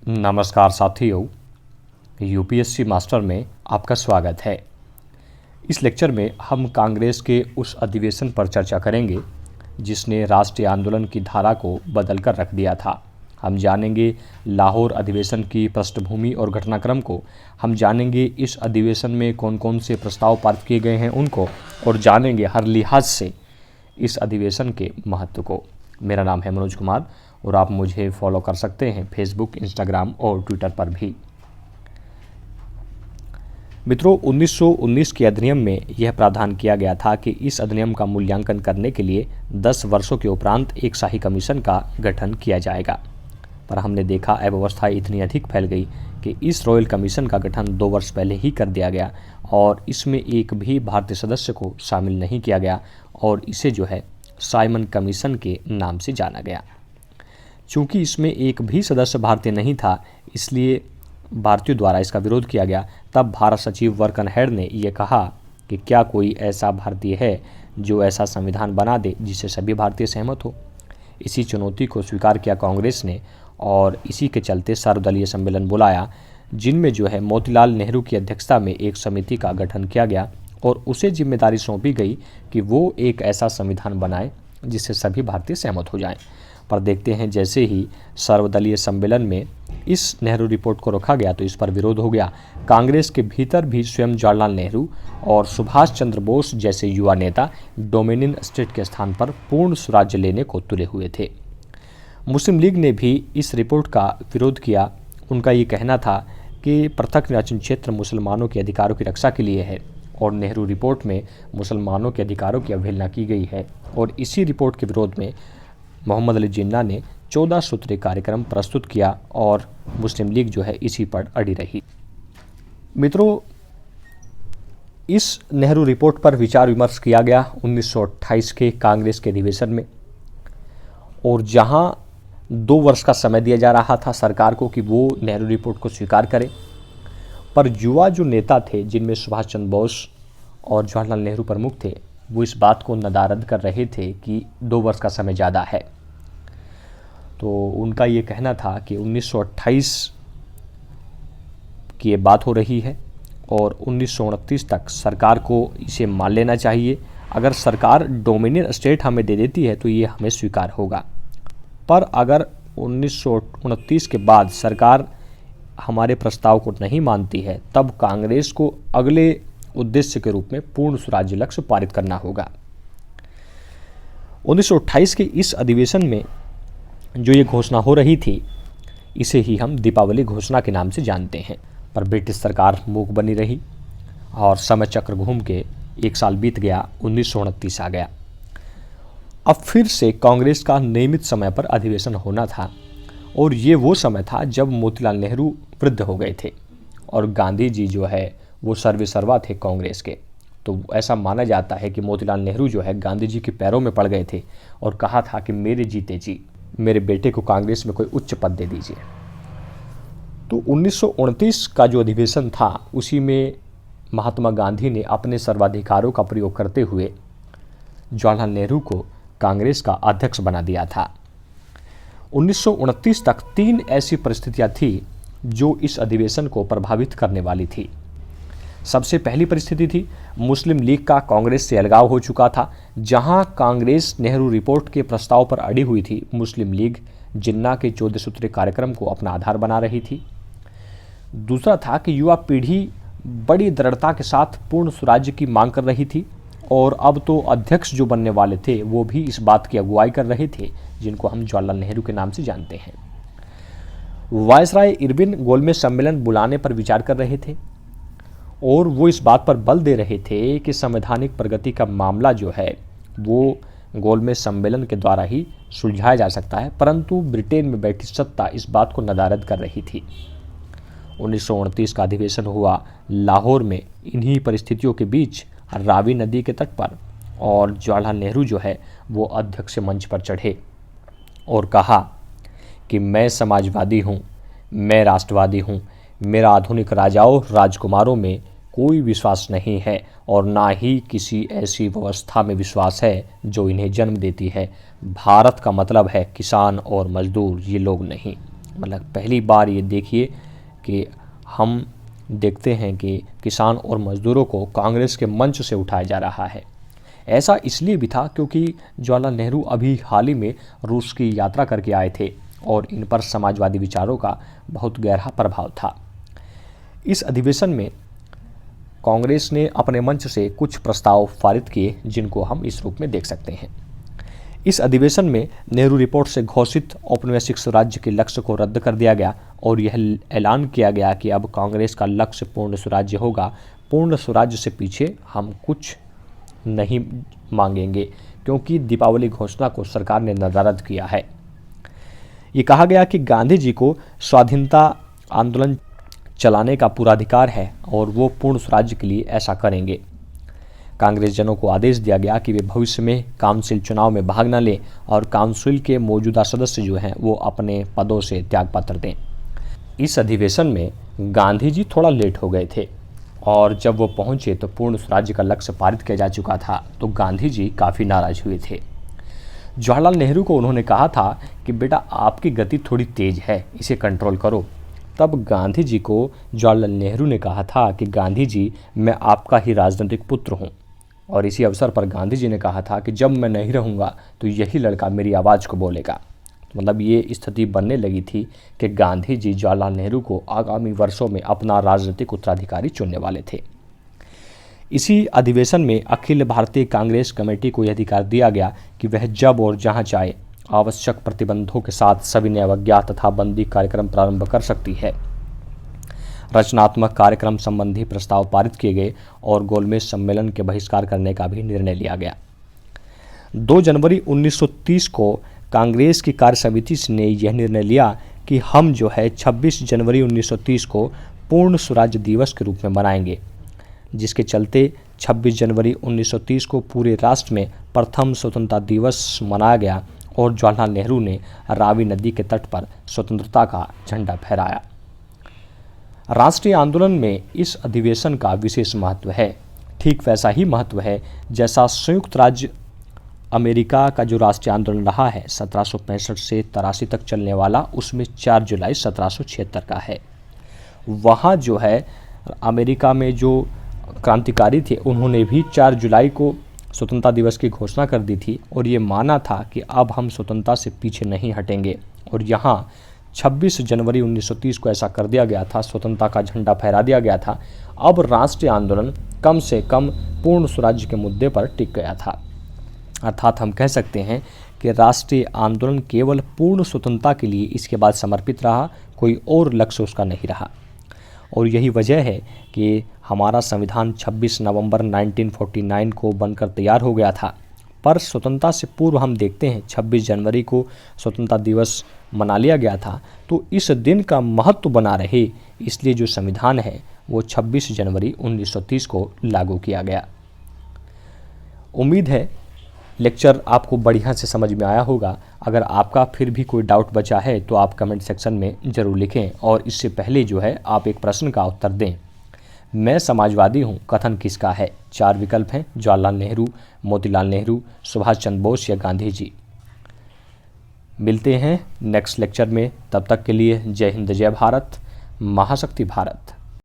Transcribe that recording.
नमस्कार साथियों, UPSC master में आपका स्वागत है। इस लेक्चर में हम कांग्रेस के उस अधिवेशन पर चर्चा करेंगे जिसने राष्ट्रीय आंदोलन की धारा को बदलकर रख दिया था। हम जानेंगे लाहौर अधिवेशन की पृष्ठभूमि और घटनाक्रम को। हम जानेंगे इस अधिवेशन में कौन कौन से प्रस्ताव पारित किए गए हैं उनको, और जानेंगे हर लिहाज से इस अधिवेशन के महत्व को। मेरा नाम है मनोज कुमार और आप मुझे फॉलो कर सकते हैं फेसबुक, इंस्टाग्राम और ट्विटर पर भी। मित्रों, 1919 के अधिनियम में यह प्रावधान किया गया था कि इस अधिनियम का मूल्यांकन करने के लिए 10 वर्षों के उपरांत एक शाही कमीशन का गठन किया जाएगा। पर हमने देखा अव्यवस्था इतनी अधिक फैल गई कि इस रॉयल कमीशन का गठन 2 वर्ष पहले ही कर दिया गया और इसमें एक भी भारतीय सदस्य को शामिल नहीं किया गया और इसे साइमन कमीशन के नाम से जाना गया। चूँकि इसमें एक भी सदस्य भारतीय नहीं था, इसलिए भारतीयों द्वारा इसका विरोध किया गया। तब भारत सचिव वर्कनहेड ने यह कहा कि क्या कोई ऐसा भारतीय है जो ऐसा संविधान बना दे जिससे सभी भारतीय सहमत हो। इसी चुनौती को स्वीकार किया कांग्रेस ने और इसी के चलते सर्वदलीय सम्मेलन बुलाया, जिनमें मोतीलाल नेहरू की अध्यक्षता में एक समिति का गठन किया गया और उसे जिम्मेदारी सौंपी गई कि वो एक ऐसा संविधान बनाए जिससे सभी भारतीय सहमत हो जाएं। पर देखते हैं, जैसे ही सर्वदलीय सम्मेलन में इस नेहरू रिपोर्ट को रखा गया तो इस पर विरोध हो गया। कांग्रेस के भीतर भी स्वयं जवाहरलाल नेहरू और सुभाष चंद्र बोस जैसे युवा नेता डोमिनियन स्टेट के स्थान पर पूर्ण स्वराज्य लेने को तुले हुए थे। मुस्लिम लीग ने भी इस रिपोर्ट का विरोध किया। उनका ये कहना था कि पृथक निर्वाचन क्षेत्र मुसलमानों के अधिकारों की रक्षा के लिए है और नेहरू रिपोर्ट में मुसलमानों के अधिकारों की अवहेलना की गई है। और इसी रिपोर्ट के विरोध में मोहम्मद अली जिन्ना ने 14 सूत्रीय कार्यक्रम प्रस्तुत किया और मुस्लिम लीग इसी पर अड़ी रही। मित्रों, इस नेहरू रिपोर्ट पर विचार विमर्श किया गया 1928 के कांग्रेस के अधिवेशन में, और जहां 2 वर्ष का समय दिया जा रहा था सरकार को कि वो नेहरू रिपोर्ट को स्वीकार करे, पर युवा जो नेता थे जिनमें सुभाष चंद्र बोस और जवाहरलाल नेहरू प्रमुख थे, वो इस बात को नदारद कर रहे थे कि 2 वर्ष का समय ज़्यादा है। तो उनका ये कहना था कि 1928 की ये बात हो रही है और 1929 तक सरकार को इसे मान लेना चाहिए। अगर सरकार डोमिनियन स्टेट हमें दे देती है तो ये हमें स्वीकार होगा, पर अगर 1929 के बाद सरकार हमारे प्रस्ताव को नहीं मानती है तब कांग्रेस को अगले उद्देश्य के रूप में पूर्ण स्वराज्य लक्ष्य पारित करना होगा। 1928 के इस अधिवेशन में जो ये घोषणा हो रही थी, इसे ही हम दीपावली घोषणा के नाम से जानते हैं। पर ब्रिटिश सरकार मूक बनी रही और समय चक्र घूम के 1 साल बीत गया, 1929 आ गया। अब फिर से कांग्रेस का नियमित समय पर अधिवेशन होना था और ये वो समय था जब मोतीलाल नेहरू वृद्ध हो गए थे और गांधी जी वो सर्वेसर्वा थे कांग्रेस के। तो ऐसा माना जाता है कि मोतीलाल नेहरू गांधी जी के पैरों में पड़ गए थे और कहा था कि मेरे जीते जी मेरे बेटे को कांग्रेस में कोई उच्च पद दे दीजिए। तो 1929 का जो अधिवेशन था उसी में महात्मा गांधी ने अपने सर्वाधिकारों का प्रयोग करते हुए जवाहरलाल नेहरू को कांग्रेस का अध्यक्ष बना दिया था। 1929 तक 3 ऐसी परिस्थितियां थी जो इस अधिवेशन को प्रभावित करने वाली थी। सबसे पहली परिस्थिति थी, मुस्लिम लीग का कांग्रेस से अलगाव हो चुका था। जहां कांग्रेस नेहरू रिपोर्ट के प्रस्ताव पर अड़ी हुई थी, मुस्लिम लीग जिन्ना के 14 सूत्रीय कार्यक्रम को अपना आधार बना रही थी। दूसरा था कि युवा पीढ़ी बड़ी दृढ़ता के साथ पूर्ण स्वराज्य की मांग कर रही थी और अब तो अध्यक्ष जो बनने वाले थे वो भी इस बात की अगुवाई कर रहे थे, जिनको हम जवाहरलाल नेहरू के नाम से जानते हैं। वायसराय इरविन गोलमेज सम्मेलन बुलाने पर विचार कर रहे थे और वो इस बात पर बल दे रहे थे कि संवैधानिक प्रगति का मामला वो गोलमेज सम्मेलन के द्वारा ही सुलझाया जा सकता है, परंतु ब्रिटेन में बैठी सत्ता इस बात को नदारद कर रही थी। 1929 का अधिवेशन हुआ लाहौर में इन्हीं परिस्थितियों के बीच रावी नदी के तट पर, और जवाहरलाल नेहरू वो अध्यक्ष मंच पर चढ़े और कहा कि मैं समाजवादी हूँ, मैं राष्ट्रवादी हूँ, मेरा आधुनिक राजाओं राजकुमारों में कोई विश्वास नहीं है और ना ही किसी ऐसी व्यवस्था में विश्वास है जो इन्हें जन्म देती है। भारत का मतलब है किसान और मजदूर, ये लोग नहीं। मतलब पहली बार ये देखिए कि हम देखते हैं कि किसान और मज़दूरों को कांग्रेस के मंच से उठाया जा रहा है। ऐसा इसलिए भी था क्योंकि जवाहरलाल नेहरू अभी हाल ही में रूस की यात्रा करके आए थे और इन पर समाजवादी विचारों का बहुत गहरा प्रभाव था। इस अधिवेशन में कांग्रेस ने अपने मंच से कुछ प्रस्ताव पारित किए जिनको हम इस रूप में देख सकते हैं। इस अधिवेशन में नेहरू रिपोर्ट से घोषित औपनिवेशिक स्वराज्य के लक्ष्य को रद्द कर दिया गया और यह ऐलान किया गया कि अब कांग्रेस का लक्ष्य पूर्ण स्वराज्य होगा। पूर्ण स्वराज्य से पीछे हम कुछ नहीं मांगेंगे क्योंकि दीपावली घोषणा को सरकार ने नदारद किया है। ये कहा गया कि गांधी जी को स्वाधीनता आंदोलन चलाने का पूरा अधिकार है और वो पूर्ण स्वराज्य के लिए ऐसा करेंगे। कांग्रेस जनों को आदेश दिया गया कि वे भविष्य में काउंसिल चुनाव में भाग न लें और काउंसिल के मौजूदा सदस्य जो हैं वो अपने पदों से त्यागपत्र दें। इस अधिवेशन में गांधी जी थोड़ा लेट हो गए थे और जब वो पहुंचे तो पूर्ण स्वराज्य का लक्ष्य पारित किया जा चुका था, तो गांधी जी काफ़ी नाराज हुए थे। जवाहरलाल नेहरू को उन्होंने कहा था कि बेटा आपकी गति थोड़ी तेज है, इसे कंट्रोल करो। तब गांधी जी को जवाहरलाल नेहरू ने कहा था कि गांधी जी मैं आपका ही राजनीतिक पुत्र हूँ। और इसी अवसर पर गांधी जी ने कहा था कि जब मैं नहीं रहूँगा तो यही लड़का मेरी आवाज़ को बोलेगा। मतलब ये स्थिति बनने लगी थी कि गांधी जी जवाहरलाल नेहरू को आगामी वर्षों में अपना राजनीतिक उत्तराधिकारी चुनने वाले थे। इसी अधिवेशन में अखिल भारतीय कांग्रेस कमेटी को यह अधिकार दिया गया कि वह जब और जहां चाहे आवश्यक प्रतिबंधों के साथ सविनय अवज्ञा तथा बंदी कार्यक्रम प्रारंभ कर सकती है। रचनात्मक कार्यक्रम संबंधी प्रस्ताव पारित किए गए और गोलमेज सम्मेलन के बहिष्कार करने का भी निर्णय लिया गया। 2 जनवरी 1930 को कांग्रेस की कार्य समिति ने यह निर्णय लिया कि हम जो है 26 जनवरी 1930 को पूर्ण स्वराज्य दिवस के रूप में मनाएंगे, जिसके चलते 26 जनवरी 1930 को पूरे राष्ट्र में प्रथम स्वतंत्रता दिवस मनाया गया और जवाहरलाल नेहरू ने रावी नदी के तट पर स्वतंत्रता का झंडा फहराया। राष्ट्रीय आंदोलन में इस अधिवेशन का विशेष महत्व है। ठीक वैसा ही महत्व है जैसा संयुक्त राज्य अमेरिका का जो राष्ट्रीय आंदोलन रहा है 1765 से 83 तक चलने वाला, उसमें 4 जुलाई 1776 का है। वहाँ जो है अमेरिका में जो क्रांतिकारी थे उन्होंने भी 4 जुलाई को स्वतंत्रता दिवस की घोषणा कर दी थी और ये माना था कि अब हम स्वतंत्रता से पीछे नहीं हटेंगे। और यहाँ 26 जनवरी 1930 को ऐसा कर दिया गया था, स्वतंत्रता का झंडा फहरा दिया गया था। अब राष्ट्रीय आंदोलन कम से कम पूर्ण स्वराज्य के मुद्दे पर टिक गया था। अर्थात हम कह सकते हैं कि राष्ट्रीय आंदोलन केवल पूर्ण स्वतंत्रता के लिए इसके बाद समर्पित रहा, कोई और लक्ष्य उसका नहीं रहा। और यही वजह है कि हमारा संविधान 26 नवंबर 1949 को बनकर तैयार हो गया था। पर स्वतंत्रता से पूर्व हम देखते हैं 26 जनवरी को स्वतंत्रता दिवस मना लिया गया था, तो इस दिन का महत्व बना रहे इसलिए जो संविधान है वो 26 जनवरी 1930 को लागू किया गया। उम्मीद है लेक्चर आपको बढ़िया से समझ में आया होगा। अगर आपका फिर भी कोई डाउट बचा है तो आप कमेंट सेक्शन में ज़रूर लिखें और इससे पहले जो है आप एक प्रश्न का उत्तर दें। मैं समाजवादी हूँ कथन किसका है? 4 विकल्प हैं, जवाहरलाल नेहरू, मोतीलाल नेहरू, सुभाष चंद्र बोस या गांधी जी। मिलते हैं नेक्स्ट लेक्चर में, तब तक के लिए जय हिंद, जय भारत, महाशक्ति भारत।